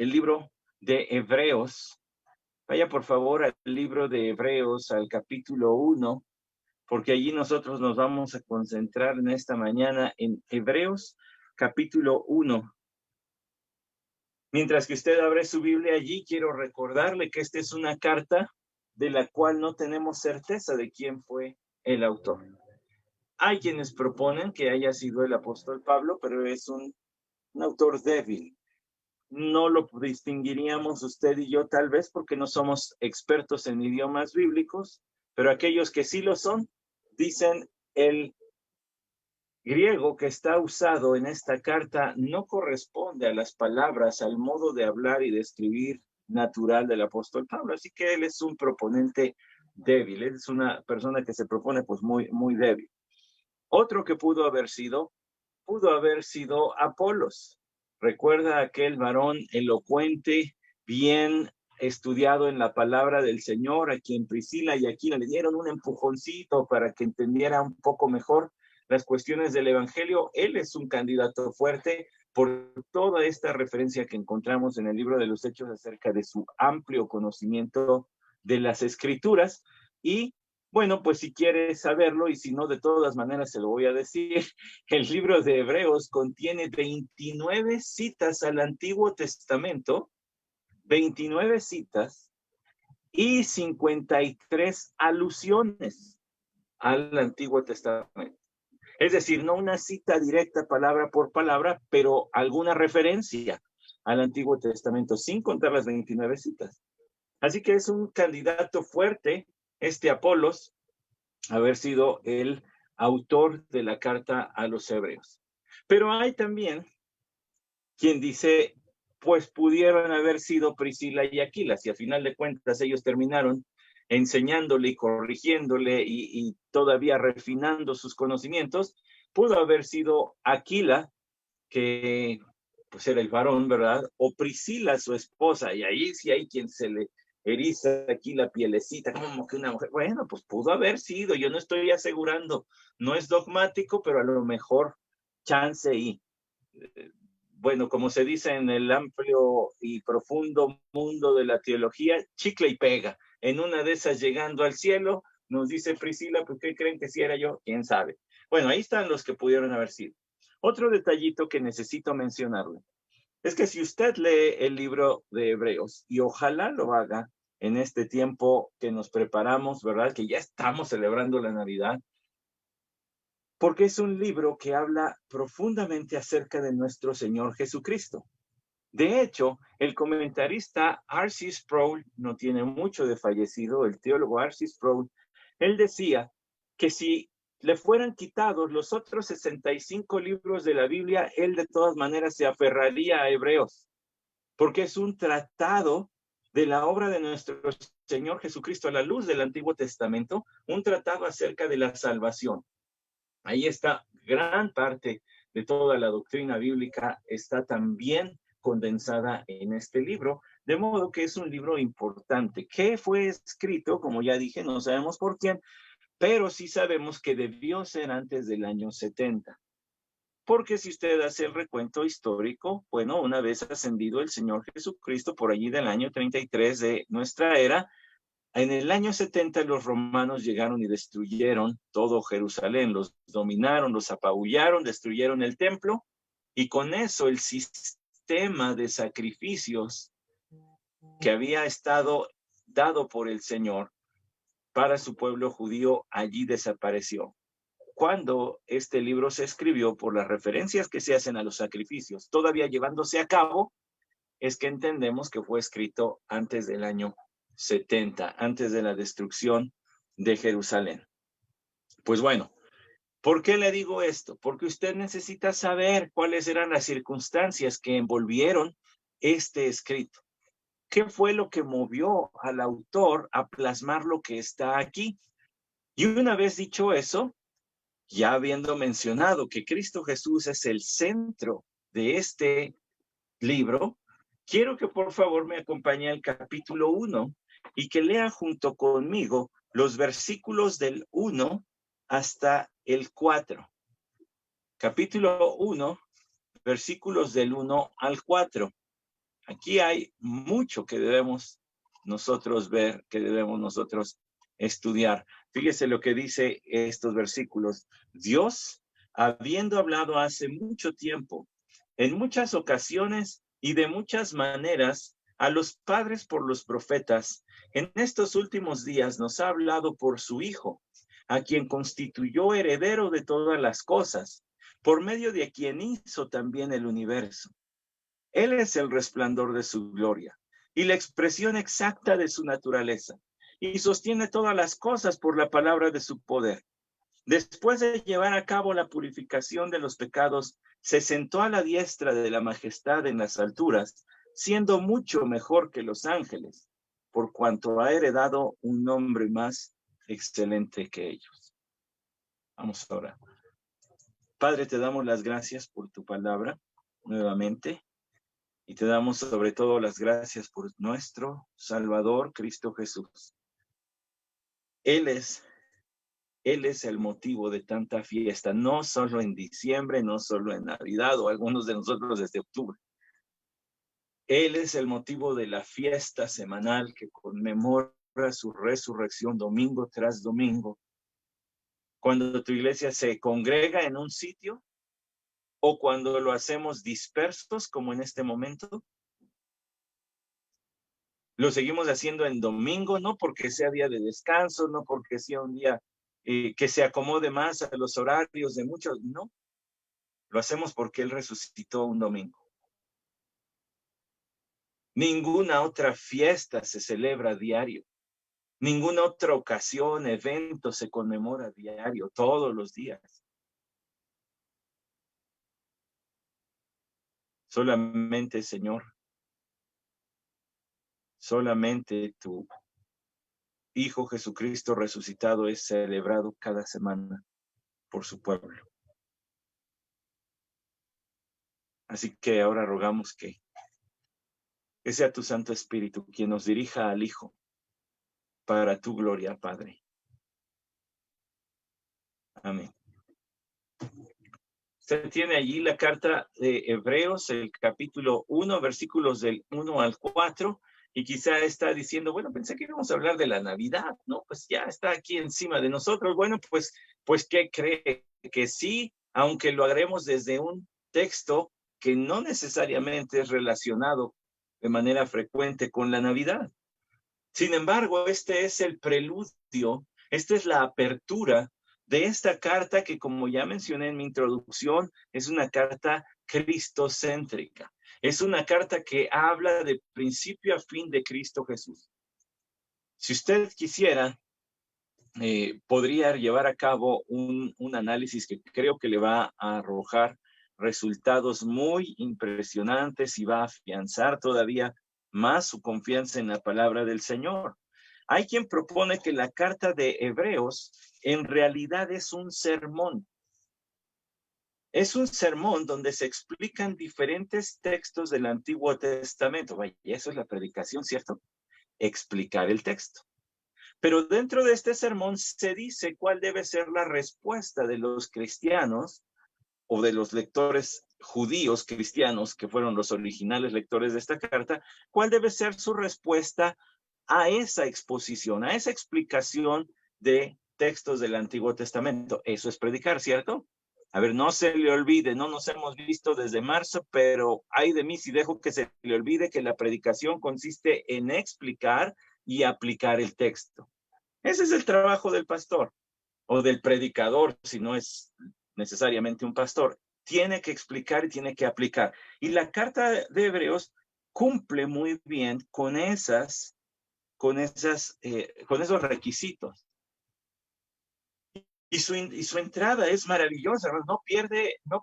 el libro de Hebreos. Vaya por favor al libro de Hebreos, al capítulo 1, porque allí nosotros nos vamos a concentrar en esta mañana en Hebreos, capítulo 1. Mientras que usted abre su Biblia allí, quiero recordarle que esta es una carta de la cual no tenemos certeza de quién fue el autor. Hay quienes proponen que haya sido el apóstol Pablo, pero es un autor débil. No lo distinguiríamos usted y yo tal vez porque no somos expertos en idiomas bíblicos, pero aquellos que sí lo son, dicen el griego que está usado en esta carta no corresponde a las palabras, al modo de hablar y de escribir natural del apóstol Pablo. Así que él es un proponente débil, él es una persona que se propone pues muy débil. Otro que pudo haber sido Apolos. Recuerda aquel varón elocuente, bien estudiado en la palabra del Señor, a quien Priscila y Aquila le dieron un empujoncito para que entendiera un poco mejor las cuestiones del evangelio. Él es un candidato fuerte por toda esta referencia que encontramos en el libro de los Hechos acerca de su amplio conocimiento de las escrituras. Y bueno, pues si quiere saberlo, y si no, de todas maneras se lo voy a decir, el libro de Hebreos contiene 29 citas al Antiguo Testamento, 29 citas y 53 alusiones al Antiguo Testamento. Es decir, no una cita directa palabra por palabra, pero alguna referencia al Antiguo Testamento, sin contar las 29 citas. Así que es un candidato fuerte, este Apolos, haber sido el autor de la carta a los hebreos. Pero hay también quien dice, pues pudieron haber sido Priscila y Aquila, si a final de cuentas ellos terminaron enseñándole y corrigiéndole y todavía refinando sus conocimientos, pudo haber sido Aquila, que pues era el varón, ¿verdad? O Priscila, su esposa, y ahí sí hay quien se le eriza aquí la pielecita, como que una mujer. Bueno, pues pudo haber sido, yo no estoy asegurando, no es dogmático, pero a lo mejor chance y, bueno, como se dice en el amplio y profundo mundo de la teología, chicle y pega. En una de esas, llegando al cielo, nos dice Priscila, pues ¿qué creen que si era yo? ¿Quién sabe? Bueno, ahí están los que pudieron haber sido. Otro detallito que necesito mencionarle es que si usted lee el libro de Hebreos, y ojalá lo haga en este tiempo que nos preparamos, ¿verdad? Que ya estamos celebrando la Navidad, porque es un libro que habla profundamente acerca de nuestro Señor Jesucristo. De hecho, el comentarista R.C. Sproul, no tiene mucho de fallecido, el teólogo R.C. Sproul, él decía que si le fueran quitados los otros 65 libros de la Biblia, él de todas maneras se aferraría a Hebreos, porque es un tratado de la obra de nuestro Señor Jesucristo a la luz del Antiguo Testamento, un tratado acerca de la salvación. Ahí está gran parte de toda la doctrina bíblica, está también condensada en este libro, de modo que es un libro importante, que fue escrito, como ya dije, no sabemos por quién, pero sí sabemos que debió ser antes del año 70. Porque si usted hace el recuento histórico, bueno, una vez ascendido el Señor Jesucristo por allí del año 33 de nuestra era, en el año 70 los romanos llegaron y destruyeron todo Jerusalén, los dominaron, los apabullaron, destruyeron el templo, y con eso el sistema de sacrificios que había estado dado por el Señor para su pueblo judío allí desapareció. Cuando este libro se escribió, por las referencias que se hacen a los sacrificios todavía llevándose a cabo, es que entendemos que fue escrito antes del año 70, antes de la destrucción de Jerusalén. Pues bueno, ¿por qué le digo esto? Porque usted necesita saber cuáles eran las circunstancias que envolvieron este escrito. ¿Qué fue lo que movió al autor a plasmar lo que está aquí? Y una vez dicho eso, ya habiendo mencionado que Cristo Jesús es el centro de este libro, quiero que por favor me acompañe al capítulo 1 y que lea junto conmigo los versículos del 1 hasta el 4. Capítulo 1, versículos del 1 al 4. Aquí hay mucho que debemos nosotros ver, que debemos nosotros estudiar. Fíjese lo que dice estos versículos. Dios, habiendo hablado hace mucho tiempo, en muchas ocasiones y de muchas maneras, a los padres por los profetas, en estos últimos días nos ha hablado por su Hijo, a quien constituyó heredero de todas las cosas, por medio de quien hizo también el universo. Él es el resplandor de su gloria y la expresión exacta de su naturaleza, y sostiene todas las cosas por la palabra de su poder. Después de llevar a cabo la purificación de los pecados, se sentó a la diestra de la majestad en las alturas, siendo mucho mejor que los ángeles, por cuanto ha heredado un nombre más excelente que ellos. Vamos ahora. Padre, te damos las gracias por tu palabra nuevamente. Y te damos sobre todo las gracias por nuestro Salvador, Cristo Jesús. Él es el motivo de tanta fiesta, no solo en diciembre, no solo en Navidad o algunos de nosotros desde octubre. Él es el motivo de la fiesta semanal que conmemora su resurrección domingo tras domingo. Cuando tu iglesia se congrega en un sitio o cuando lo hacemos dispersos como en este momento, lo seguimos haciendo en domingo, no porque sea día de descanso, no porque sea un día que se acomode más a los horarios de muchos, no. Lo hacemos porque Él resucitó un domingo. Ninguna otra fiesta se celebra diario. Ninguna otra ocasión, evento se conmemora diario, todos los días. Solamente, Señor, solamente tu Hijo Jesucristo resucitado es celebrado cada semana por su pueblo. Así que ahora rogamos que sea tu Santo Espíritu quien nos dirija al Hijo para tu gloria, Padre. Amén. Usted tiene allí la carta de Hebreos, el capítulo 1, versículos del 1 al 4, y quizá está diciendo, bueno, pensé que íbamos a hablar de la Navidad, ¿no? Pues ya está aquí encima de nosotros. Bueno, pues ¿qué cree? Que sí, aunque lo haremos desde un texto que no necesariamente es relacionado de manera frecuente con la Navidad. Sin embargo, este es el preludio, esta es la apertura de esta carta que, como ya mencioné en mi introducción, es una carta cristocéntrica. Es una carta que habla de principio a fin de Cristo Jesús. Si usted quisiera, podría llevar a cabo un análisis que creo que le va a arrojar resultados muy impresionantes y va a afianzar todavía más su confianza en la palabra del Señor. Hay quien propone que la carta de Hebreos en realidad es un sermón. Es un sermón donde se explican diferentes textos del Antiguo Testamento. Vaya, eso es la predicación, ¿cierto? Explicar el texto. Pero dentro de este sermón se dice cuál debe ser la respuesta de los cristianos o de los lectores judíos cristianos, que fueron los originales lectores de esta carta, cuál debe ser su respuesta a esa exposición, a esa explicación de textos del Antiguo Testamento. Eso es predicar, ¿cierto? A ver, no se le olvide, no nos hemos visto desde marzo, pero ay de mí si dejo que se le olvide que la predicación consiste en explicar y aplicar el texto. Ese es el trabajo del pastor o del predicador, si no es necesariamente un pastor. Tiene que explicar y tiene que aplicar. Y la carta de Hebreos cumple muy bien con esos requisitos. Y su entrada es maravillosa, no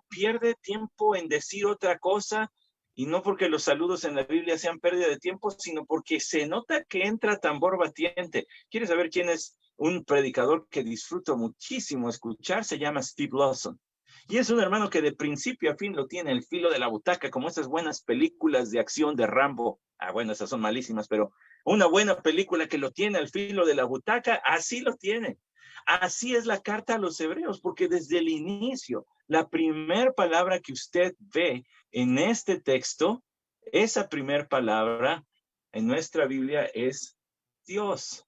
pierde tiempo en decir otra cosa, y no porque los saludos en la Biblia sean pérdida de tiempo, sino porque se nota que entra tambor batiente. ¿Quieres saber quién es un predicador que disfruto muchísimo escuchar? Se llama Steve Lawson. Y es un hermano que de principio a fin lo tiene el filo de la butaca, como esas buenas películas de acción de Rambo. Ah, bueno, esas son malísimas, pero una buena película que lo tiene al filo de la butaca, así lo tiene. Así es la carta a los hebreos, porque desde el inicio, la primera palabra que usted ve en este texto Esa primer palabra en nuestra Biblia es Dios.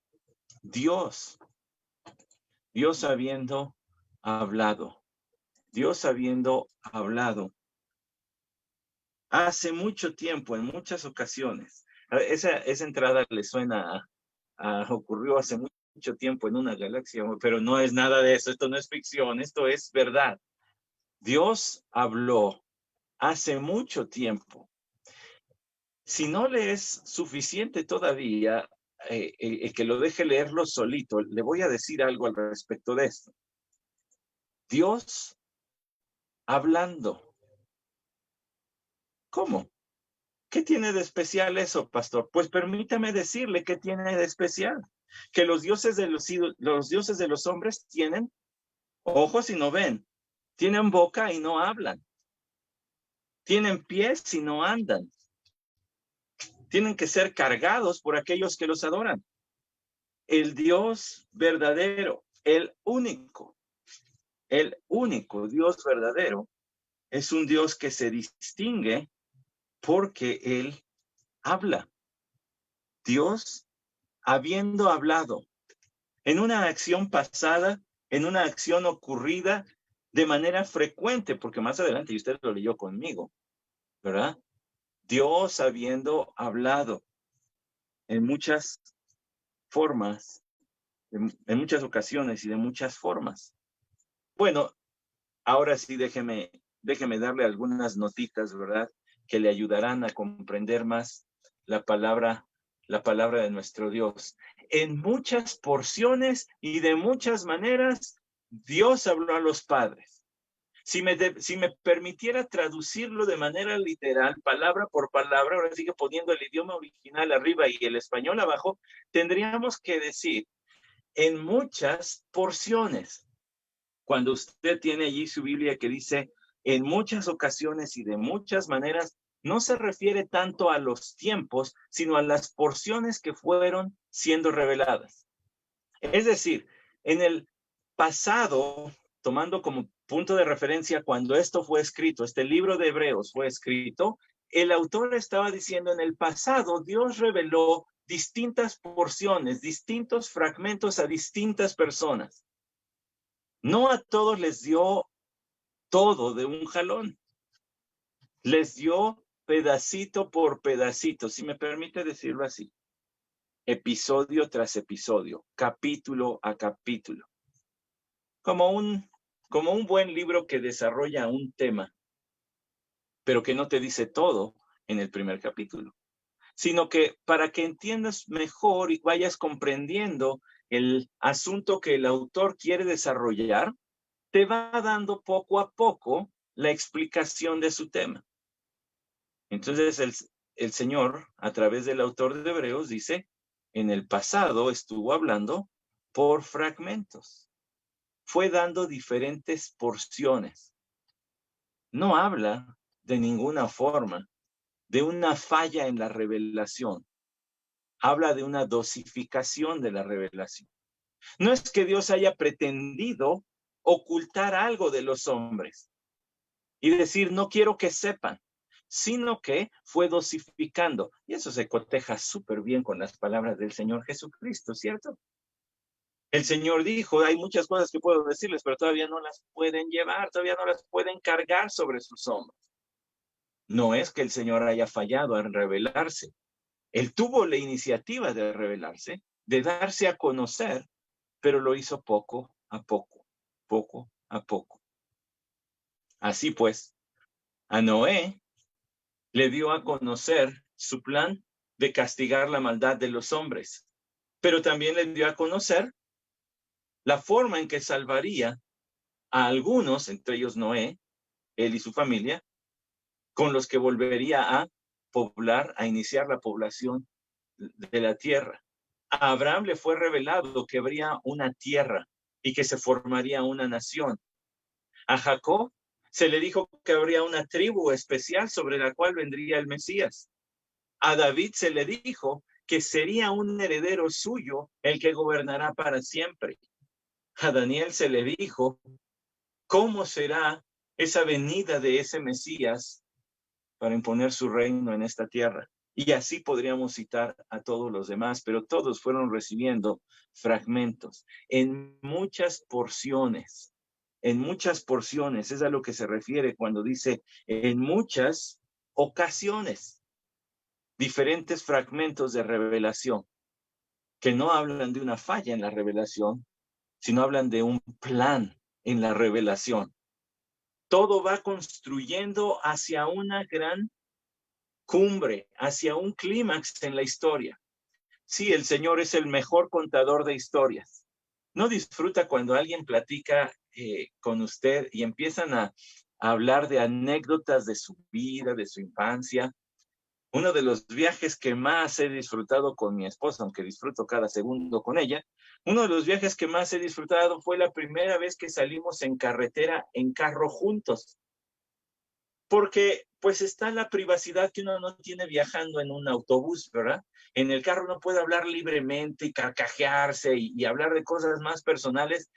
Dios. Dios habiendo hablado. Dios habiendo hablado. Hace mucho tiempo, en muchas ocasiones. Esa entrada le suena ocurrió hace mucho tiempo en una galaxia, pero no es nada de eso. Esto no es ficción, esto es verdad. Dios habló hace mucho tiempo. Si no le es suficiente todavía que lo deje leerlo solito, le voy a decir algo al respecto de esto. Dios hablando. ¿Cómo? ¿Qué tiene de especial eso, pastor? Pues permítame decirle qué tiene de especial. Que los dioses de los hombres tienen ojos y no ven. Tienen boca y no hablan. Tienen pies y no andan. Tienen que ser cargados por aquellos que los adoran. El Dios verdadero, el único Dios verdadero, es un Dios que se distingue porque Él habla. Dios, habiendo hablado en una acción pasada, en una acción ocurrida de manera frecuente, porque más adelante, y usted lo leyó conmigo, ¿verdad? Dios habiendo hablado en muchas formas, en muchas ocasiones y de muchas formas. Bueno, ahora sí déjeme darle algunas notitas, ¿verdad? Que le ayudarán a comprender más la palabra de nuestro Dios. En muchas porciones y de muchas maneras, Dios habló a los padres. Si me permitiera traducirlo de manera literal, palabra por palabra, ahora sigue poniendo el idioma original arriba y el español abajo, tendríamos que decir en muchas porciones. Cuando usted tiene allí su Biblia que dice en muchas ocasiones y de muchas maneras, no se refiere tanto a los tiempos, sino a las porciones que fueron siendo reveladas. Es decir, en el pasado, tomando como punto de referencia cuando esto fue escrito, este libro de Hebreos fue escrito, el autor estaba diciendo en el pasado Dios reveló distintas porciones, distintos fragmentos a distintas personas. No a todos les dio todo de un jalón. Les dio pedacito por pedacito, si me permite decirlo así. Episodio tras episodio, capítulo a capítulo. Como un buen libro que desarrolla un tema, pero que no te dice todo en el primer capítulo, sino que para que entiendas mejor y vayas comprendiendo el asunto que el autor quiere desarrollar, te va dando poco a poco la explicación de su tema. Entonces el Señor, a través del autor de Hebreos, dice, en el pasado estuvo hablando por fragmentos. Fue dando diferentes porciones. No habla de ninguna forma de una falla en la revelación. Habla de una dosificación de la revelación. No es que Dios haya pretendido ocultar algo de los hombres y decir, no quiero que sepan, sino que fue dosificando. Y eso se coteja súper bien con las palabras del Señor Jesucristo, ¿cierto? El Señor dijo, hay muchas cosas que puedo decirles, pero todavía no las pueden llevar, todavía no las pueden cargar sobre sus hombros. No es que el Señor haya fallado en revelarse. Él tuvo la iniciativa de revelarse, de darse a conocer, pero lo hizo poco a poco, poco a poco. Así pues, a Noé le dio a conocer su plan de castigar la maldad de los hombres, pero también le dio a conocer la forma en que salvaría a algunos, entre ellos Noé, él y su familia, con los que volvería a poblar, a iniciar la población de la tierra. A Abraham le fue revelado que habría una tierra y que se formaría una nación. A Jacob se le dijo que habría una tribu especial sobre la cual vendría el Mesías. A David se le dijo que sería un heredero suyo el que gobernará para siempre. A Daniel se le dijo cómo será esa venida de ese Mesías para imponer su reino en esta tierra. Y así podríamos citar a todos los demás, pero todos fueron recibiendo fragmentos en muchas porciones. En muchas porciones, es a lo que se refiere cuando dice en muchas ocasiones, diferentes fragmentos de revelación, que no hablan de una falla en la revelación, sino hablan de un plan en la revelación. Todo va construyendo hacia una gran cumbre, hacia un clímax en la historia. Sí, el Señor es el mejor contador de historias. ¿No disfruta cuando alguien platica con usted y empiezan a hablar de anécdotas de su vida, de su infancia? Uno de los viajes que más he disfrutado con mi esposa, aunque disfruto cada segundo con ella, uno de los viajes que más he disfrutado fue la primera vez que salimos en carretera, en carro juntos. Porque pues está la privacidad que uno no tiene viajando en un autobús, ¿verdad? En el carro uno puede hablar libremente y carcajearse y hablar de cosas más personales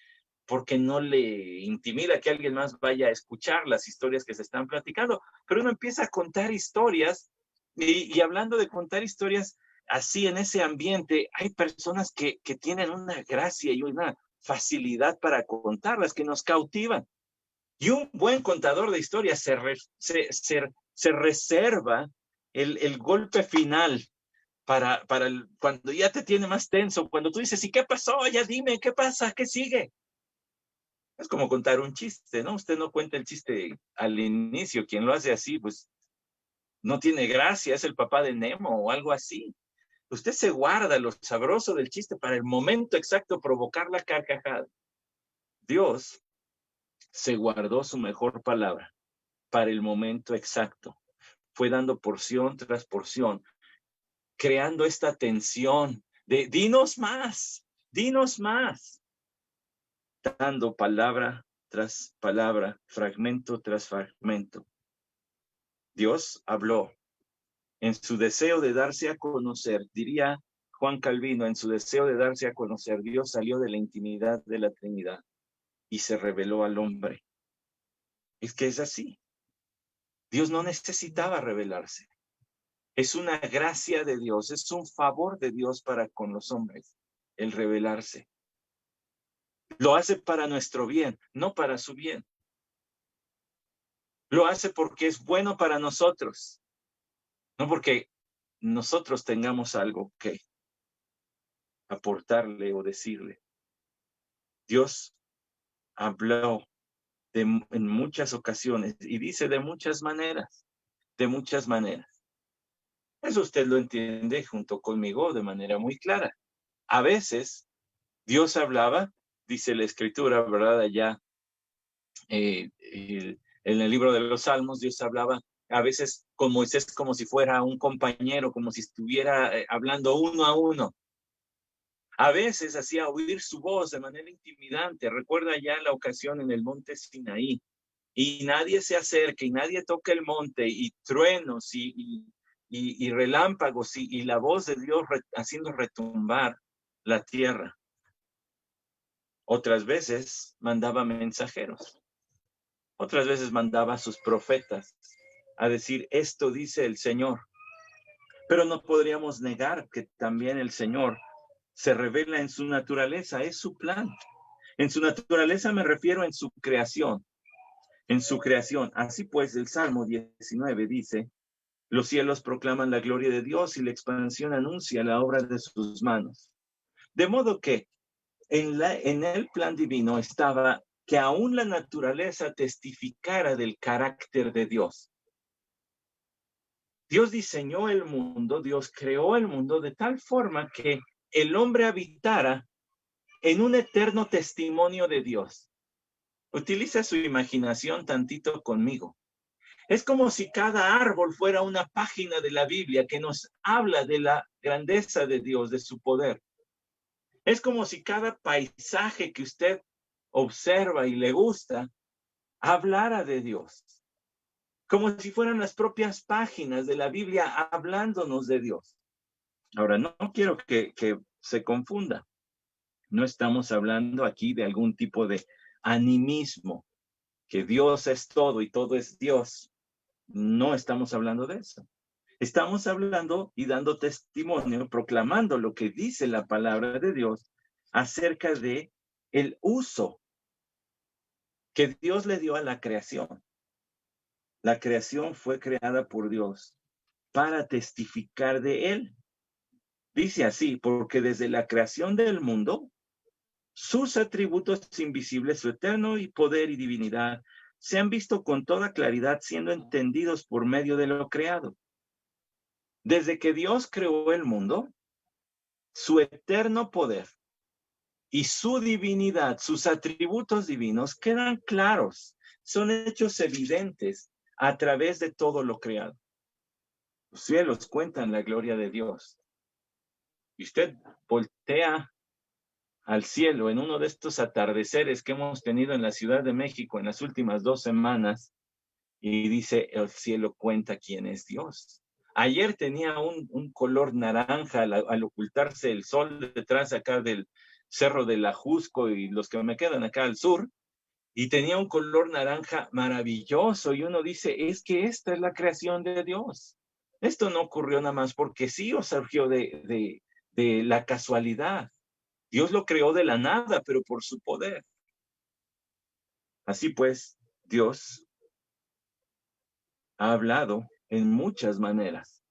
porque no le intimida que alguien más vaya a escuchar las historias que se están platicando. Pero uno empieza a contar historias y hablando de contar historias así en ese ambiente, hay personas que tienen una gracia y una facilidad para contarlas que nos cautivan. Y un buen contador de historias se reserva el golpe final para cuando ya te tiene más tenso, cuando tú dices, ¿y qué pasó? Ya dime, ¿qué pasa? ¿Qué sigue? Es como contar un chiste, ¿no? Usted no cuenta el chiste al inicio. Quien lo hace así, pues no tiene gracia, es el papá de Nemo o algo así. Usted se guarda lo sabroso del chiste para el momento exacto provocar la carcajada. Dios se guardó su mejor palabra para el momento exacto. Fue dando porción tras porción, creando esta tensión de dinos más, dando palabra tras palabra, fragmento tras fragmento. Dios habló en su deseo de darse a conocer, diría Juan Calvino, en su deseo de darse a conocer, Dios salió de la intimidad de la Trinidad y se reveló al hombre. Es que es así. Dios no necesitaba revelarse. Es una gracia de Dios, es un favor de Dios para con los hombres, el revelarse. Lo hace para nuestro bien, no para su bien. Lo hace porque es bueno para nosotros, no porque nosotros tengamos algo que aportarle o decirle. Dios habló en muchas ocasiones y dice de muchas maneras, de muchas maneras. Eso usted lo entiende junto conmigo de manera muy clara. A veces Dios hablaba, dice la Escritura, ¿verdad? Allá en el libro de los Salmos, Dios hablaba a veces con Moisés como si fuera un compañero, como si estuviera hablando uno a uno. A veces hacía oír su voz de manera intimidante. Recuerda ya la ocasión en el monte Sinaí. Y nadie se acerca y nadie toca el monte y truenos y relámpagos y la voz de Dios haciendo retumbar la tierra. Otras veces mandaba mensajeros. Otras veces mandaba a sus profetas a decir, esto dice el Señor. Pero no podríamos negar que también el Señor se revela en su naturaleza, es su plan. En su naturaleza me refiero en su creación. En su creación. Así pues, el Salmo 19 dice, los cielos proclaman la gloria de Dios y la expansión anuncia la obra de sus manos. De modo que en el plan divino estaba que aún la naturaleza testificara del carácter de Dios. Dios diseñó el mundo, Dios creó el mundo de tal forma que el hombre habitara en un eterno testimonio de Dios. Utiliza su imaginación tantito conmigo. Es como si cada árbol fuera una página de la Biblia que nos habla de la grandeza de Dios, de su poder. Es como si cada paisaje que usted observa y le gusta hablara de Dios. Como si fueran las propias páginas de la Biblia hablándonos de Dios. Ahora, no quiero que se confunda. No estamos hablando aquí de algún tipo de animismo, que Dios es todo y todo es Dios. No estamos hablando de eso. Estamos hablando y dando testimonio, proclamando lo que dice la palabra de Dios acerca de el uso que Dios le dio a la creación. La creación fue creada por Dios para testificar de Él. Dice así, porque desde la creación del mundo, sus atributos invisibles, su eterno y poder y divinidad, se han visto con toda claridad siendo entendidos por medio de lo creado. Desde que Dios creó el mundo, su eterno poder y su divinidad, sus atributos divinos, quedan claros, son hechos evidentes a través de todo lo creado. Los cielos cuentan la gloria de Dios. Y usted voltea al cielo en uno de estos atardeceres que hemos tenido en la Ciudad de México en las últimas 2 semanas y dice, el cielo cuenta quién es Dios. Ayer tenía un color naranja al ocultarse el sol detrás acá del Cerro del Ajusco y los que me quedan acá al sur, y tenía un color naranja maravilloso, y uno dice, es que esta es la creación de Dios. Esto no ocurrió nada más porque sí o surgió de la casualidad. Dios lo creó de la nada, pero por su poder. Así pues, Dios ha hablado en muchas maneras.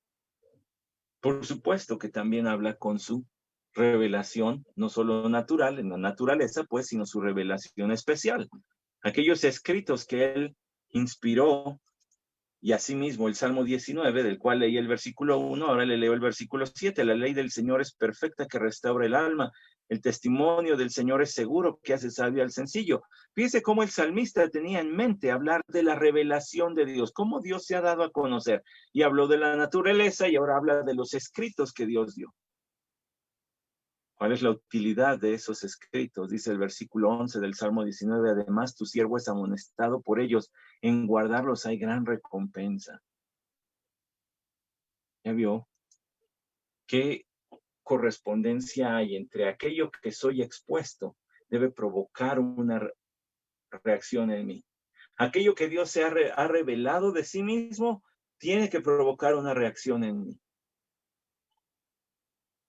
Por supuesto que también habla con su revelación, no solo natural, en la naturaleza, pues, sino su revelación especial. Aquellos escritos que él inspiró, y asimismo el Salmo 19, del cual leí el versículo 1, ahora le leo el versículo 7. La ley del Señor es perfecta, que restaura el alma. El testimonio del Señor es seguro, que hace sabio al sencillo. Fíjese cómo el salmista tenía en mente hablar de la revelación de Dios, cómo Dios se ha dado a conocer. Y habló de la naturaleza y ahora habla de los escritos que Dios dio. ¿Cuál es la utilidad de esos escritos? Dice el versículo 11 del Salmo 19. Además, tu siervo es amonestado por ellos. En guardarlos hay gran recompensa. ¿Ya vio? ¿Qué correspondencia hay entre aquello que soy expuesto? Debe provocar una reacción en mí. Aquello que Dios se ha revelado de sí mismo tiene que provocar una reacción en mí.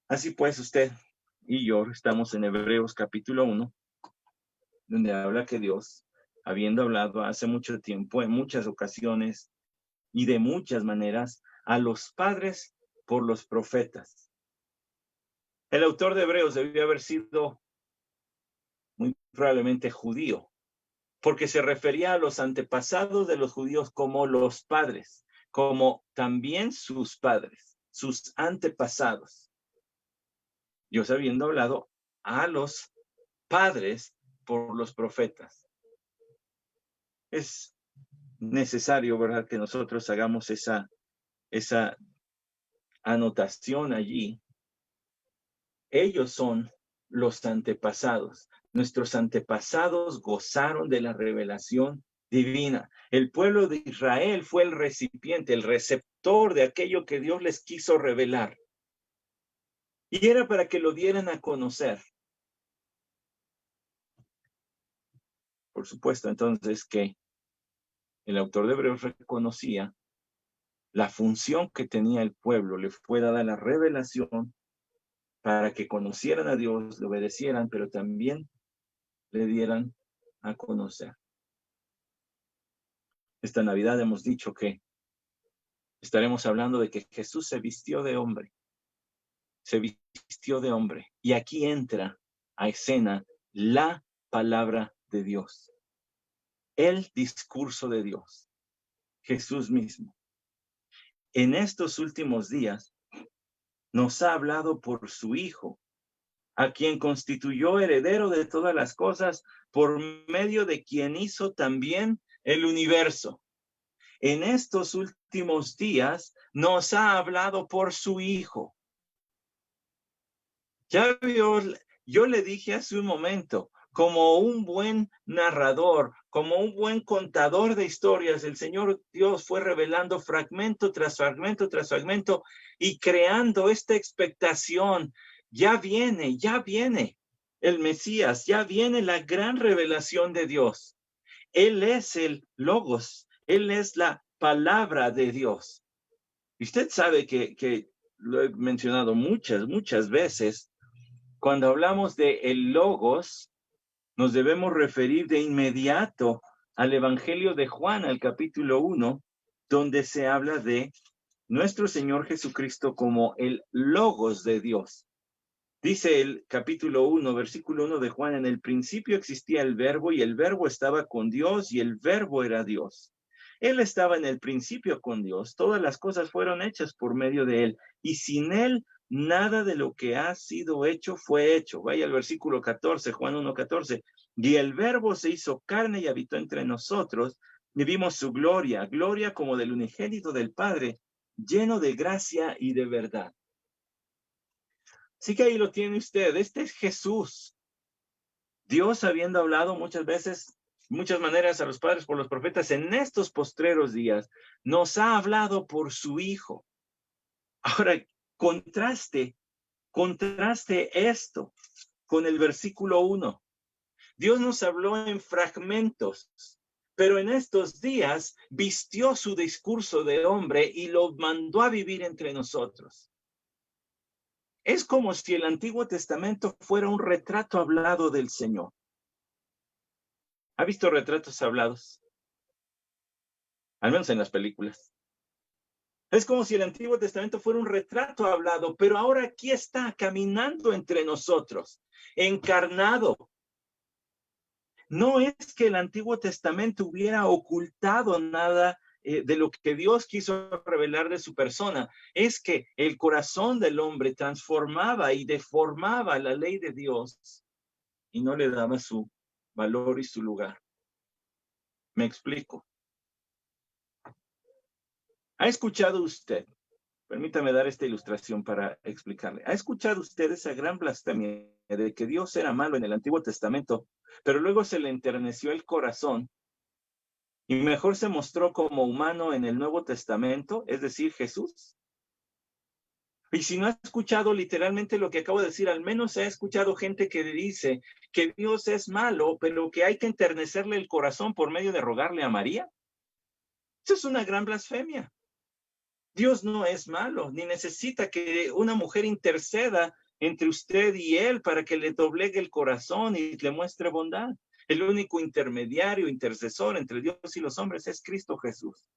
Así pues, usted y yo estamos en Hebreos capítulo 1, donde habla que Dios, habiendo hablado hace mucho tiempo, en muchas ocasiones y de muchas maneras, a los padres por los profetas. El autor de Hebreos debió haber sido muy probablemente judío, porque se refería a los antepasados de los judíos como los padres, como también sus padres, sus antepasados. Dios habiendo hablado a los padres por los profetas. Es necesario, ¿verdad?, que nosotros hagamos esa anotación allí. Ellos son los antepasados. Nuestros antepasados gozaron de la revelación divina. El pueblo de Israel fue el recipiente, el receptor de aquello que Dios les quiso revelar. Y era para que lo dieran a conocer. Por supuesto, entonces, que el autor de Hebreos reconocía la función que tenía el pueblo. Le fue dada la revelación para que conocieran a Dios, le obedecieran, pero también le dieran a conocer. Esta Navidad hemos dicho que estaremos hablando de que Jesús se vistió de hombre. Se vistió de hombre. Y aquí entra a escena la palabra de Dios. El discurso de Dios. Jesús mismo. En estos últimos días nos ha hablado por su Hijo, a quien constituyó heredero de todas las cosas, por medio de quien hizo también el universo. En estos últimos días nos ha hablado por su Hijo. Ya vio, yo le dije hace un momento, como un buen narrador, como un buen contador de historias, el Señor Dios fue revelando fragmento tras fragmento tras fragmento y creando esta expectación. Ya viene el Mesías, ya viene la gran revelación de Dios. Él es el Logos, Él es la palabra de Dios. Y usted sabe que lo he mencionado muchas veces, cuando hablamos de el Logos, nos debemos referir de inmediato al Evangelio de Juan, al capítulo 1, donde se habla de nuestro Señor Jesucristo como el Logos de Dios. Dice el capítulo 1, versículo 1 de Juan: en el principio existía el Verbo, y el Verbo estaba con Dios, y el Verbo era Dios. Él estaba en el principio con Dios. Todas las cosas fueron hechas por medio de él, y sin él nada de lo que ha sido hecho fue hecho. Vaya al versículo 14, Juan 1:14. Y el Verbo se hizo carne y habitó entre nosotros, y vimos su gloria, gloria como del unigénito del Padre, lleno de gracia y de verdad. Así que ahí lo tiene usted. Este es Jesús. Dios, habiendo hablado muchas veces, muchas maneras a los padres por los profetas, en estos postreros días nos ha hablado por su Hijo. Ahora, contraste esto con el versículo 1. Dios nos habló en fragmentos, pero en estos días vistió su discurso de hombre y lo mandó a vivir entre nosotros. Es como si el Antiguo Testamento fuera un retrato hablado del Señor. ¿Ha visto retratos hablados? Al menos en las películas. Es como si el Antiguo Testamento fuera un retrato hablado, pero ahora aquí está caminando entre nosotros, encarnado. No es que el Antiguo Testamento hubiera ocultado nada de lo que Dios quiso revelar de su persona. Es que el corazón del hombre transformaba y deformaba la ley de Dios y no le daba su valor y su lugar. Me explico. ¿Ha escuchado usted? Permítame dar esta ilustración para explicarle. ¿Ha escuchado usted esa gran blasfemia de que Dios era malo en el Antiguo Testamento, pero luego se le enterneció el corazón y mejor se mostró como humano en el Nuevo Testamento, es decir, Jesús? Y si no ha escuchado literalmente lo que acabo de decir, al menos ha escuchado gente que dice que Dios es malo, pero que hay que enternecerle el corazón por medio de rogarle a María. Eso es una gran blasfemia. Dios no es malo, ni necesita que una mujer interceda entre usted y él para que le doblegue el corazón y le muestre bondad. El único intermediario, intercesor entre Dios y los hombres es Cristo Jesús.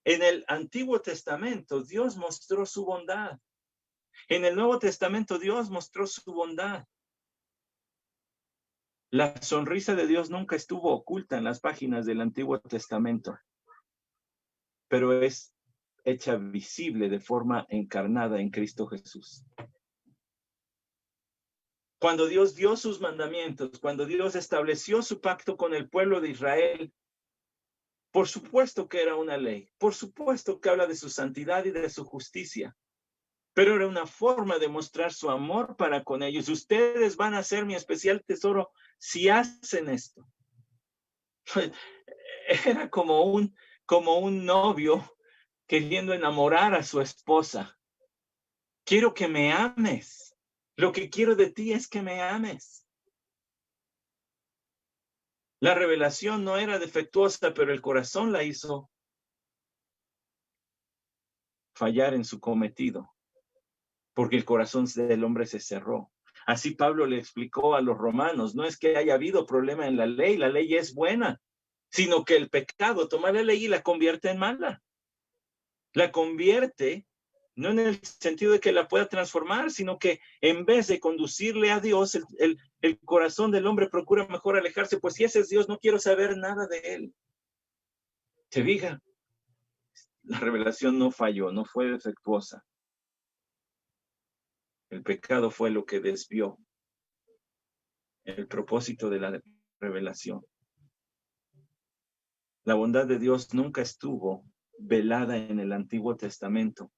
En el Antiguo Testamento, Dios mostró su bondad. En el Nuevo Testamento, Dios mostró su bondad. La sonrisa de Dios nunca estuvo oculta en las páginas del Antiguo Testamento, pero es hecha visible de forma encarnada en Cristo Jesús. Cuando Dios dio sus mandamientos, cuando Dios estableció su pacto con el pueblo de Israel, por supuesto que era una ley, por supuesto que habla de su santidad y de su justicia, pero era una forma de mostrar su amor para con ellos. Ustedes van a ser mi especial tesoro si hacen esto. Era como un novio queriendo enamorar a su esposa. Quiero que me ames. Lo que quiero de ti es que me ames. La revelación no era defectuosa, pero el corazón la hizo fallar en su cometido, porque el corazón del hombre se cerró. Así Pablo le explicó a los romanos, no es que haya habido problema en la ley es buena, sino que el pecado toma la ley y la convierte en mala. La convierte no en el sentido de que la pueda transformar, sino que en vez de conducirle a Dios, el corazón del hombre procura mejor alejarse, pues si ese es Dios, no quiero saber nada de él. ¿Se fija? La revelación no falló, no fue defectuosa. El pecado fue lo que desvió el propósito de la revelación. La bondad de Dios nunca estuvo velada en el Antiguo Testamento.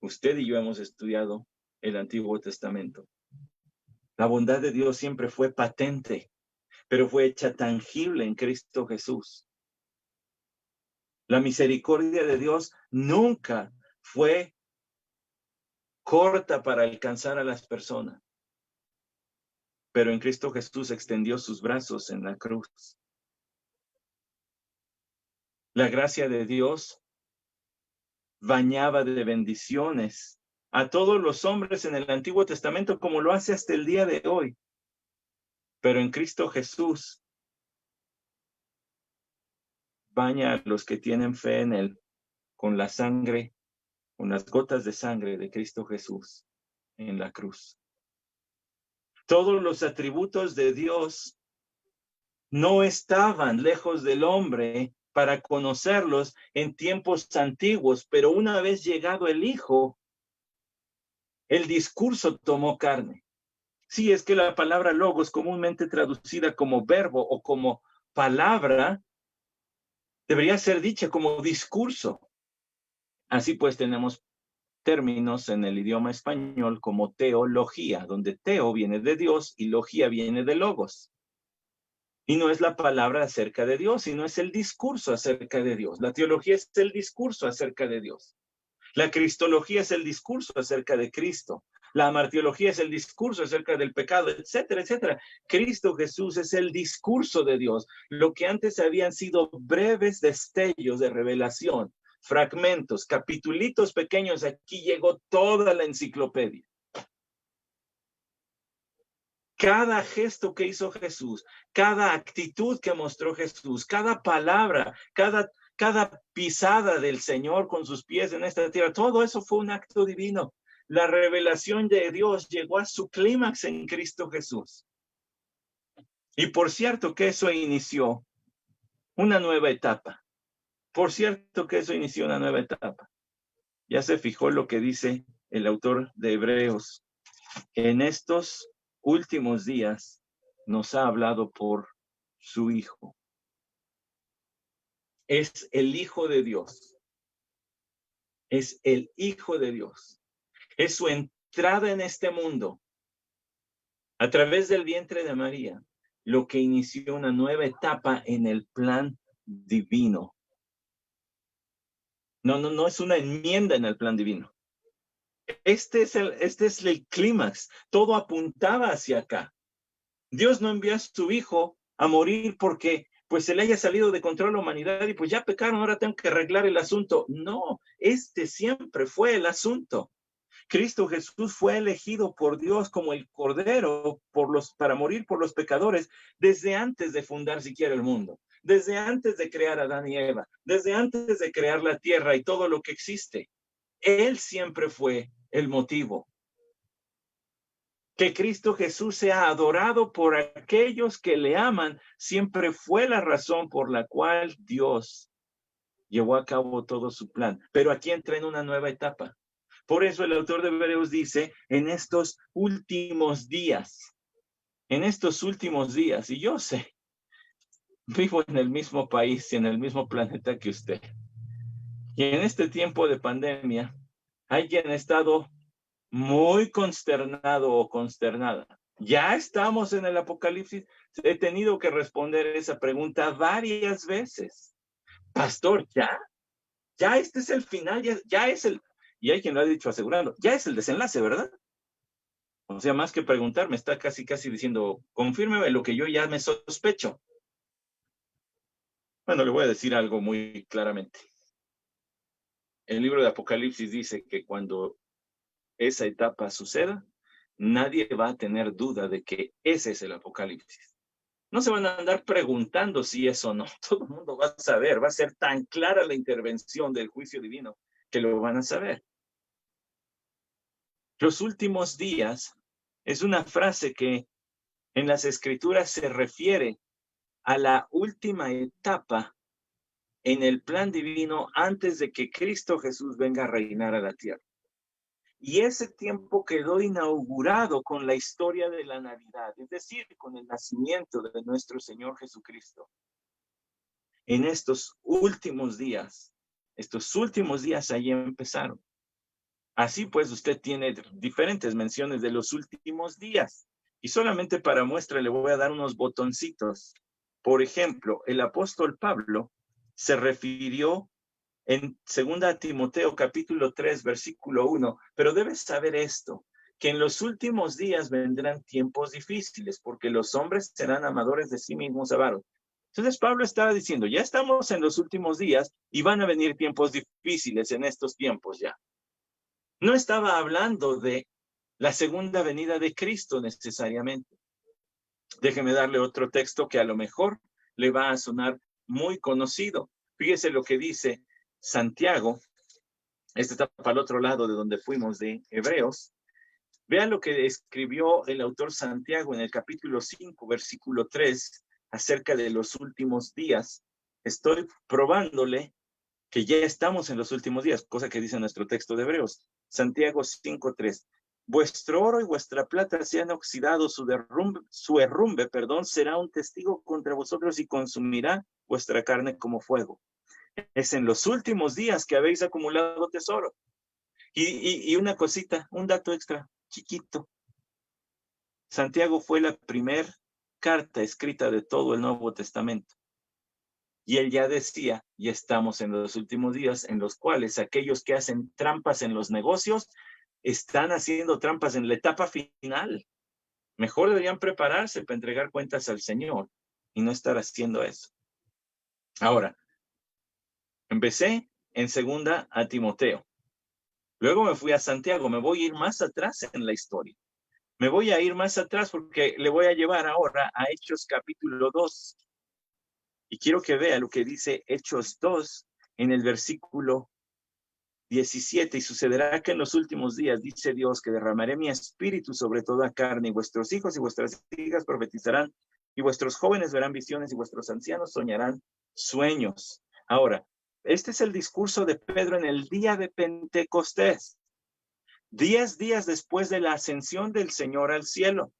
Usted y yo hemos estudiado el Antiguo Testamento. La bondad de Dios siempre fue patente, pero fue hecha tangible en Cristo Jesús. La misericordia de Dios nunca fue corta para alcanzar a las personas, pero en Cristo Jesús extendió sus brazos en la cruz. La gracia de Dios bañaba de bendiciones a todos los hombres en el Antiguo Testamento, como lo hace hasta el día de hoy. Pero en Cristo Jesús baña a los que tienen fe en Él con la sangre, con las gotas de sangre de Cristo Jesús en la cruz. Todos los atributos de Dios no estaban lejos del hombre para conocerlos en tiempos antiguos, pero una vez llegado el Hijo, el discurso tomó carne. Sí, es que la palabra logos, comúnmente traducida como verbo o como palabra, debería ser dicha como discurso. Así pues tenemos términos en el idioma español como teología, donde teo viene de Dios y logía viene de logos. Y no es la palabra acerca de Dios, sino es el discurso acerca de Dios. La teología es el discurso acerca de Dios. La cristología es el discurso acerca de Cristo. La martiología es el discurso acerca del pecado, etcétera, etcétera. Cristo Jesús es el discurso de Dios. Lo que antes habían sido breves destellos de revelación, fragmentos, capitulitos pequeños, aquí llegó toda la enciclopedia. Cada gesto que hizo Jesús, cada actitud que mostró Jesús, cada palabra, cada pisada del Señor con sus pies en esta tierra, todo eso fue un acto divino. La revelación de Dios llegó a su clímax en Cristo Jesús. Y por cierto que eso inició una nueva etapa. Por cierto que eso inició una nueva etapa. Ya se fijó lo que dice el autor de Hebreos. En estos últimos días nos ha hablado por su Hijo. Es el Hijo de Dios. Es el Hijo de Dios. Es su entrada en este mundo a través del vientre de María, lo que inició una nueva etapa en el plan divino. No es una enmienda en el plan divino. Este es el clímax. Todo apuntaba hacia acá. Dios no envió a su Hijo a morir porque pues se le haya salido de control la humanidad y pues ya pecaron, ahora tengo que arreglar el asunto. No, este siempre fue el asunto. Cristo Jesús fue elegido por Dios como el Cordero para morir por los pecadores desde antes de fundar siquiera el mundo, desde antes de crear a Adán y Eva, desde antes de crear la tierra y todo lo que existe. Él siempre fue el motivo. Que Cristo Jesús sea adorado por aquellos que le aman, siempre fue la razón por la cual Dios llevó a cabo todo su plan. Pero aquí entra en una nueva etapa. Por eso el autor de Hebreos dice, en estos últimos días, y yo sé, vivo en el mismo país y en el mismo planeta que usted. Y en este tiempo de pandemia, hay quien ha estado muy consternado o consternada. Ya estamos en el Apocalipsis. He tenido que responder esa pregunta varias veces. Pastor, ya este es el final, ya es el, y hay quien lo ha dicho asegurando, ya es el desenlace, ¿verdad? O sea, más que preguntar, me está casi diciendo, confírmeme lo que yo ya me sospecho. Bueno, le voy a decir algo muy claramente. El libro de Apocalipsis dice que cuando esa etapa suceda, nadie va a tener duda de que ese es el Apocalipsis. No se van a andar preguntando si es o no. Todo el mundo va a saber, va a ser tan clara la intervención del juicio divino que lo van a saber. Los últimos días es una frase que en las Escrituras se refiere a la última etapa en el plan divino antes de que Cristo Jesús venga a reinar a la tierra. Y ese tiempo quedó inaugurado con la historia de la Navidad, es decir, con el nacimiento de nuestro Señor Jesucristo. En estos últimos días ahí empezaron. Así pues, usted tiene diferentes menciones de los últimos días. Y solamente para muestra le voy a dar unos botoncitos. Por ejemplo, el apóstol Pablo se refirió en 2 Timoteo capítulo 3, versículo 1, pero debes saber esto, que en los últimos días vendrán tiempos difíciles, porque los hombres serán amadores de sí mismos, avaros. Entonces Pablo estaba diciendo, ya estamos en los últimos días y van a venir tiempos difíciles en estos tiempos ya. No estaba hablando de la segunda venida de Cristo necesariamente. Déjeme darle otro texto que a lo mejor le va a sonar muy conocido. Fíjese lo que dice Santiago. Este está para el otro lado de donde fuimos de Hebreos. Vean lo que escribió el autor Santiago en el capítulo 5, versículo 3, acerca de los últimos días. Estoy probándole que ya estamos en los últimos días, cosa que dice nuestro texto de Hebreos. Santiago 5:3. Vuestro oro y vuestra plata sean oxidados, su herrumbe, será un testigo contra vosotros y consumirá vuestra carne como fuego. Es en los últimos días que habéis acumulado tesoro. Y una cosita, un dato extra, chiquito. Santiago fue la primera carta escrita de todo el Nuevo Testamento. Y él ya decía, ya estamos en los últimos días en los cuales aquellos que hacen trampas en los negocios están haciendo trampas en la etapa final. Mejor deberían prepararse para entregar cuentas al Señor y no estar haciendo eso. Ahora, empecé en segunda a Timoteo. Luego me fui a Santiago. Me voy a ir más atrás en la historia. Me voy a ir más atrás porque le voy a llevar ahora a Hechos capítulo 2. Y quiero que vea lo que dice Hechos 2 en el versículo 17. Y sucederá que en los últimos días, dice Dios, que derramaré mi espíritu sobre toda carne, y vuestros hijos y vuestras hijas profetizarán, y vuestros jóvenes verán visiones, y vuestros ancianos soñarán sueños. Ahora, este es el discurso de Pedro en el día de Pentecostés, 10 días después de la ascensión del Señor al cielo.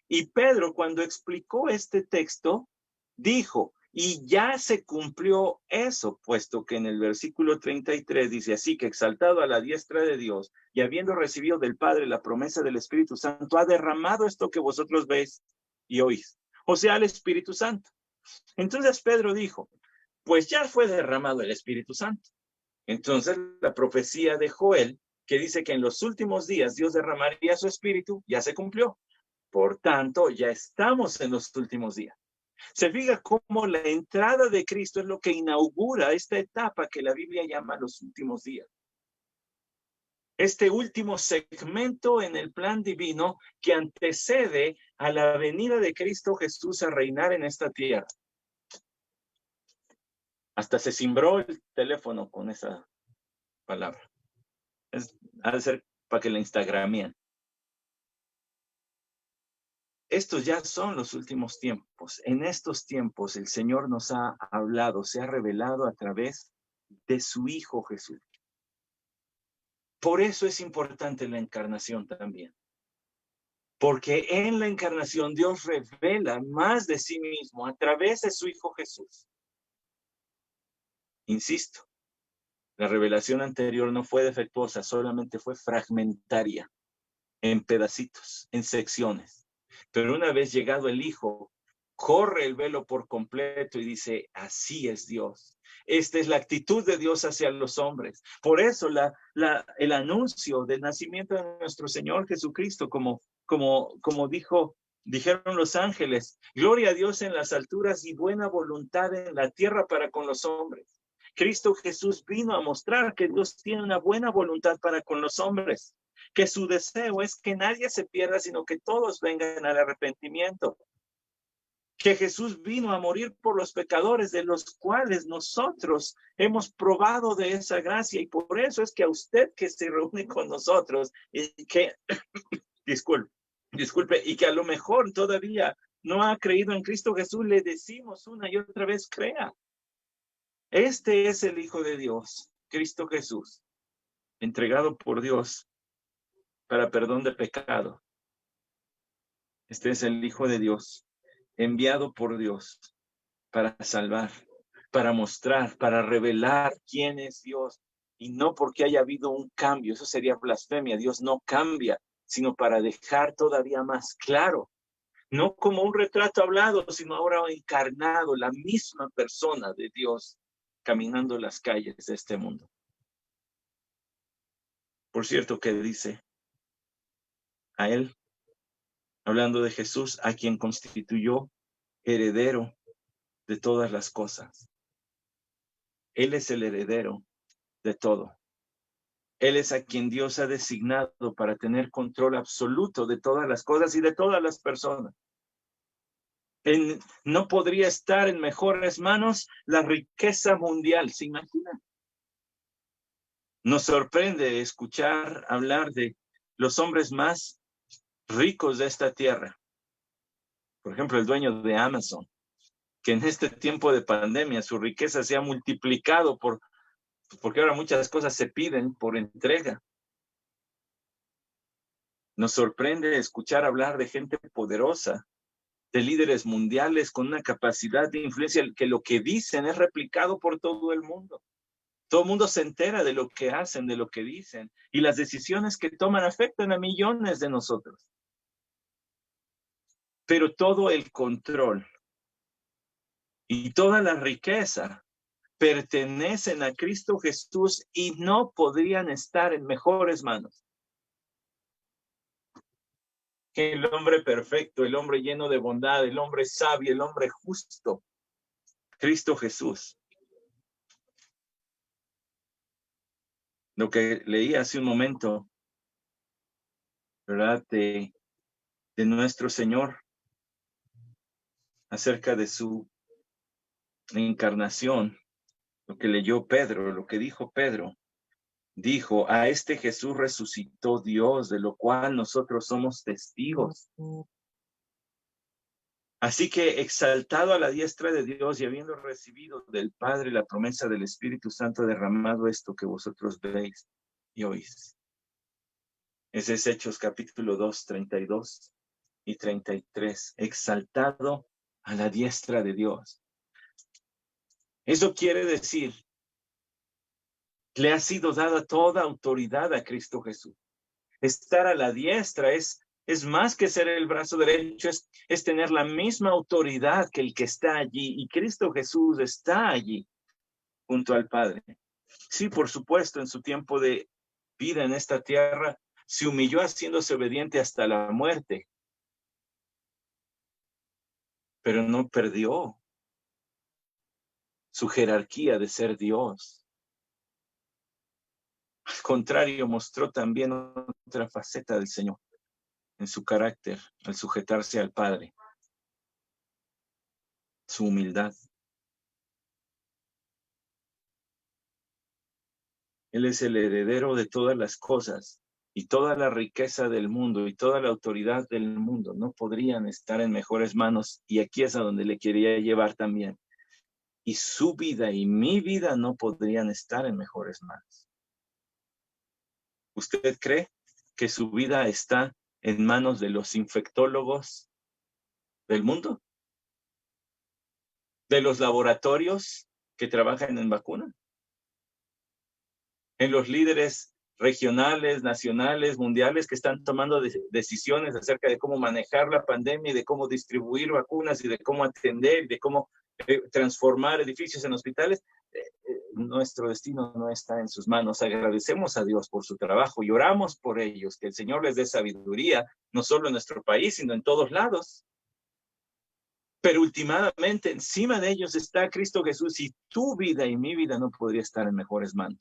Y Pedro, cuando explicó este texto, dijo, y ya se cumplió eso, puesto que en el versículo 33 dice, así que exaltado a la diestra de Dios y habiendo recibido del Padre la promesa del Espíritu Santo, ha derramado esto que vosotros veis y oís, o sea, el Espíritu Santo. Entonces Pedro dijo, pues ya fue derramado el Espíritu Santo. Entonces la profecía de Joel, que dice que en los últimos días Dios derramaría su Espíritu, ya se cumplió. Por tanto, ya estamos en los últimos días. Se fija cómo la entrada de Cristo es lo que inaugura esta etapa que la Biblia llama los últimos días. Este último segmento en el plan divino que antecede a la venida de Cristo Jesús a reinar en esta tierra. Hasta se cimbró el teléfono con esa palabra. Ha de ser para que la instagramien. Estos ya son los últimos tiempos. En estos tiempos el Señor nos ha hablado, se ha revelado a través de su Hijo Jesús. Por eso es importante la encarnación también. Porque en la encarnación Dios revela más de sí mismo a través de su Hijo Jesús. Insisto, la revelación anterior no fue defectuosa, solamente fue fragmentaria, en pedacitos, en secciones. Pero una vez llegado el Hijo, corre el velo por completo y dice, así es Dios. Esta es la actitud de Dios hacia los hombres. Por eso el anuncio del nacimiento de nuestro Señor Jesucristo, como dijeron los ángeles, gloria a Dios en las alturas y buena voluntad en la tierra para con los hombres. Cristo Jesús vino a mostrar que Dios tiene una buena voluntad para con los hombres, que su deseo es que nadie se pierda, sino que todos vengan al arrepentimiento. Que Jesús vino a morir por los pecadores, de los cuales nosotros hemos probado de esa gracia, y por eso es que a usted que se reúne con nosotros, y que, disculpe, y que a lo mejor todavía no ha creído en Cristo Jesús, le decimos una y otra vez, crea. Este es el Hijo de Dios, Cristo Jesús, entregado por Dios para perdón de pecado. Este es el Hijo de Dios, enviado por Dios para salvar, para mostrar, para revelar quién es Dios, y no porque haya habido un cambio, eso sería blasfemia. Dios no cambia, sino para dejar todavía más claro, no como un retrato hablado, sino ahora encarnado, la misma persona de Dios caminando las calles de este mundo. Por cierto, que dice a él, hablando de Jesús, a quien constituyó heredero de todas las cosas. Él es el heredero de todo. Él es a quien Dios ha designado para tener control absoluto de todas las cosas y de todas las personas. Él no podría estar en mejores manos la riqueza mundial, ¿se imaginan? Nos sorprende escuchar hablar de los hombres más ricos de esta tierra. Por ejemplo, el dueño de Amazon, que en este tiempo de pandemia su riqueza se ha multiplicado porque ahora muchas cosas se piden por entrega. Nos sorprende escuchar hablar de gente poderosa, de líderes mundiales con una capacidad de influencia, que lo que dicen es replicado por todo el mundo. Todo el mundo se entera de lo que hacen, de lo que dicen, y las decisiones que toman afectan a millones de nosotros. Pero todo el control y toda la riqueza pertenecen a Cristo Jesús y no podrían estar en mejores manos. El hombre perfecto, el hombre lleno de bondad, el hombre sabio, el hombre justo, Cristo Jesús. Lo que leí hace un momento, ¿verdad? De nuestro Señor, acerca de su encarnación, lo que leyó Pedro, lo que dijo Pedro. Dijo, a este Jesús resucitó Dios, de lo cual nosotros somos testigos. Así que exaltado a la diestra de Dios y habiendo recibido del Padre la promesa del Espíritu Santo, derramado esto que vosotros veis y oís. Ese es Hechos capítulo 2, 32 y 33. Exaltado a la diestra de Dios. Eso quiere decir, le ha sido dada toda autoridad a Cristo Jesús. Estar a la diestra es más que ser el brazo derecho, es tener la misma autoridad que el que está allí. Y Cristo Jesús está allí, junto al Padre. Sí, por supuesto, en su tiempo de vida en esta tierra, se humilló haciéndose obediente hasta la muerte. Pero no perdió su jerarquía de ser Dios. Al contrario, mostró también otra faceta del Señor en su carácter, al sujetarse al Padre, su humildad. Él es el heredero de todas las cosas y toda la riqueza del mundo y toda la autoridad del mundo no podrían estar en mejores manos, y aquí es a donde le quería llevar también. Y su vida y mi vida no podrían estar en mejores manos. ¿Usted cree que su vida está en manos de los infectólogos del mundo? ¿De los laboratorios que trabajan en vacunas? ¿En los líderes regionales, nacionales, mundiales que están tomando decisiones acerca de cómo manejar la pandemia y de cómo distribuir vacunas y de cómo atender y de cómo transformar edificios en hospitales? Nuestro destino no está en sus manos. Agradecemos a Dios por su trabajo y oramos por ellos, que el Señor les dé sabiduría, no solo en nuestro país, sino en todos lados. Pero últimamente encima de ellos está Cristo Jesús, y tu vida y mi vida no podría estar en mejores manos.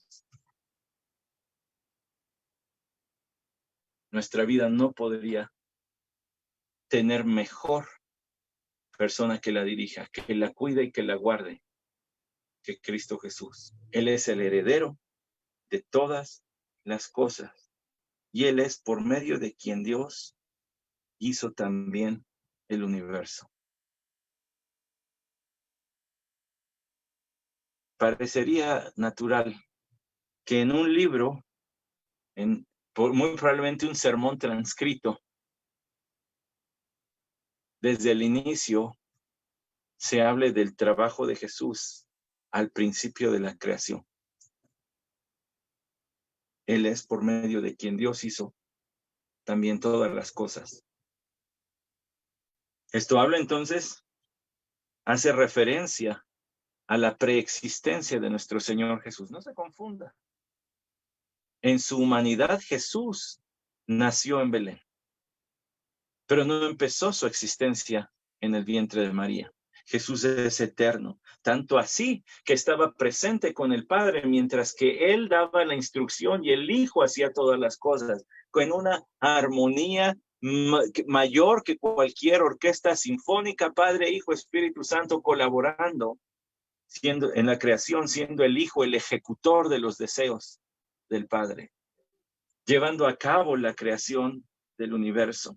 Nuestra vida no podría tener mejor persona que la dirija, que la cuide y que la guarde, que Cristo Jesús. Él es el heredero de todas las cosas, y Él es por medio de quien Dios hizo también el universo. Parecería natural que en un libro, muy probablemente un sermón transcrito, desde el inicio se hable del trabajo de Jesús al principio de la creación. Él es por medio de quien Dios hizo también todas las cosas. Esto habla entonces, hace referencia a la preexistencia de nuestro Señor Jesús. No se confunda. En su humanidad Jesús nació en Belén, pero no empezó su existencia en el vientre de María. Jesús es eterno, tanto así que estaba presente con el Padre mientras que Él daba la instrucción y el Hijo hacía todas las cosas, con una armonía mayor que cualquier orquesta sinfónica, Padre, Hijo, Espíritu Santo colaborando, siendo en la creación, siendo el Hijo el ejecutor de los deseos del Padre, llevando a cabo la creación del universo,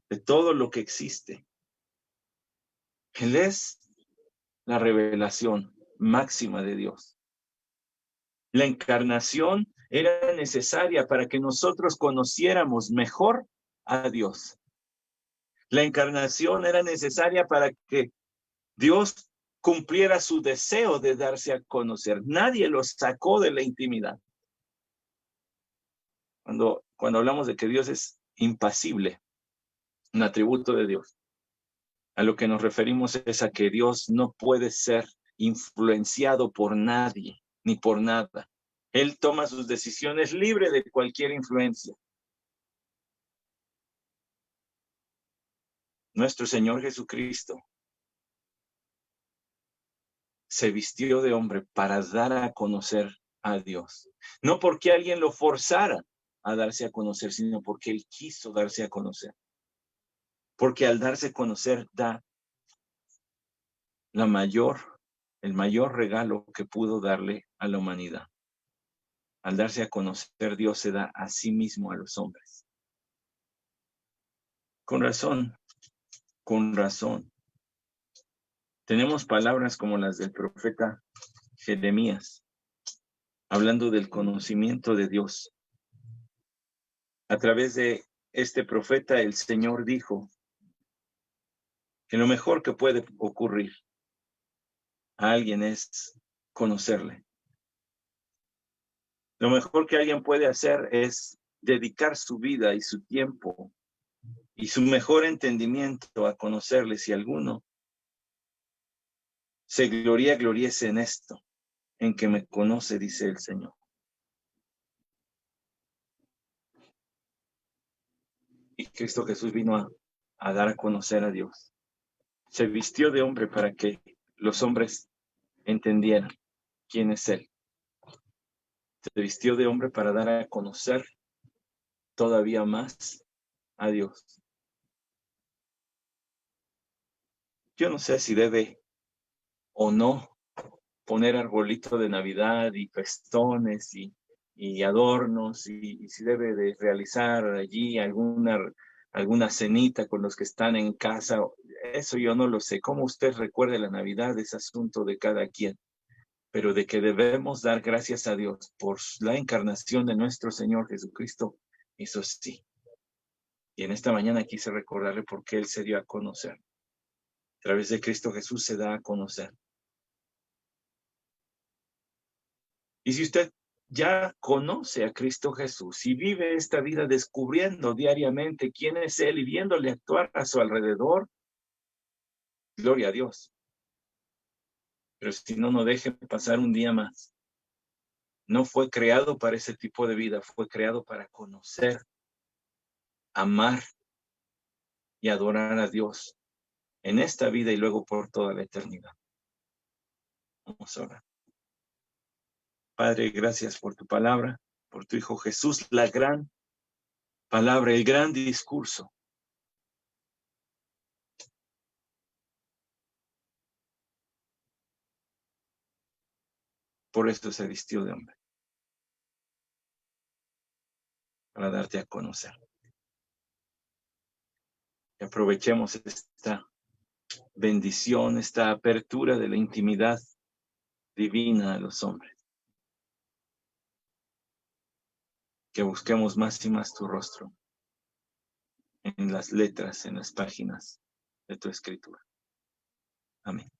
de todo lo que existe. Él es la revelación máxima de Dios. La encarnación era necesaria para que nosotros conociéramos mejor a Dios. La encarnación era necesaria para que Dios cumpliera su deseo de darse a conocer. Nadie lo sacó de la intimidad. Cuando hablamos de que Dios es impasible, un atributo de Dios, a lo que nos referimos es a que Dios no puede ser influenciado por nadie ni por nada. Él toma sus decisiones libre de cualquier influencia. Nuestro Señor Jesucristo se vistió de hombre para dar a conocer a Dios. No porque alguien lo forzara a darse a conocer, sino porque Él quiso darse a conocer. Porque al darse a conocer da el mayor regalo que pudo darle a la humanidad. Al darse a conocer, Dios se da a sí mismo a los hombres. Con razón. Tenemos palabras como las del profeta Jeremías, hablando del conocimiento de Dios. A través de este profeta, el Señor dijo que lo mejor que puede ocurrir a alguien es conocerle. Lo mejor que alguien puede hacer es dedicar su vida y su tiempo y su mejor entendimiento a conocerle. Si alguno se gloriese en esto, en que me conoce, dice el Señor. Y Cristo Jesús vino a dar a conocer a Dios. Se vistió de hombre para que los hombres entendieran quién es Él. Se vistió de hombre para dar a conocer todavía más a Dios. Yo no sé si debe o no poner arbolito de Navidad y festones y adornos y si debe de realizar allí alguna cenita con los que están en casa. Eso yo no lo sé. Cómo usted recuerde la Navidad es asunto de cada quien. Pero de que debemos dar gracias a Dios por la encarnación de nuestro Señor Jesucristo, eso sí. Y en esta mañana quise recordarle por qué Él se dio a conocer. A través de Cristo Jesús se da a conocer. Y si usted ya conoce a Cristo Jesús y vive esta vida descubriendo diariamente quién es Él y viéndole actuar a su alrededor, gloria a Dios. Pero si no, no deje pasar un día más. No fue creado para ese tipo de vida, fue creado para conocer, amar y adorar a Dios en esta vida y luego por toda la eternidad. Vamos a orar. Padre, gracias por tu palabra, por tu Hijo Jesús, la gran palabra, el gran discurso. Por esto se vistió de hombre, para darte a conocer. Y aprovechemos esta bendición, esta apertura de la intimidad divina a los hombres. Que busquemos más y más tu rostro en las letras, en las páginas de tu escritura. Amén.